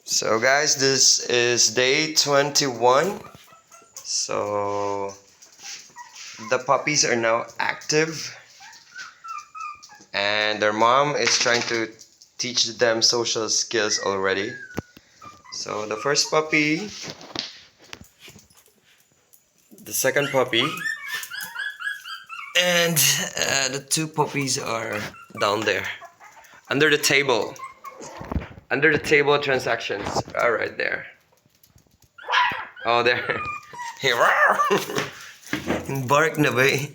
So guys, this is day 21. So the puppies are now active and their mom is trying to teach them social skills already. So the first puppy, the second puppy, and the two puppies are down there under the table. Under the table transactions are right there. Oh, there. Bark na ba eh?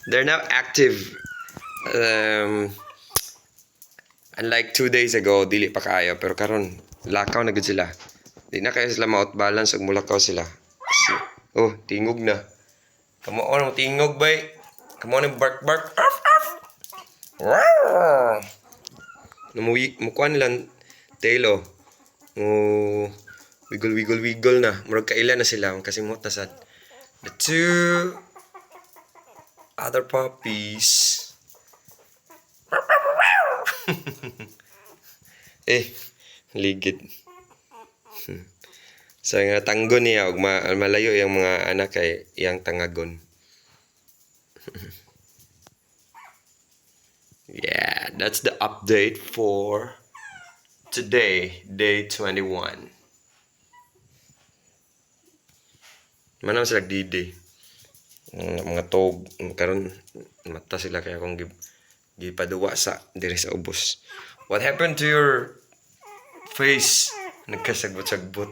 They're now active. Unlike 2 days ago, dili pa kaayo. Pero karon lakaw na gud sila. Di na kayo sila ma-outbalance ug mulakaw sila. Oh, tingog na. Come on, tingog bay. Come on, bark bark. Arf arf. Mukuha nilang tail oh. Wiggle wiggle wiggle na. Murag kaila na sila kasi mo tasad. The two other puppies. Ligid. So nga tanggon niya ug malayo yung mga anak kay iyang tangagon. Yeah, that's the update for today, day 21. Manam sila D-Day. Mga tog karon mata sila kaya kung gipaduwa sa diri sa ubos. What happened to your face? Nagkasagbot-sagbot.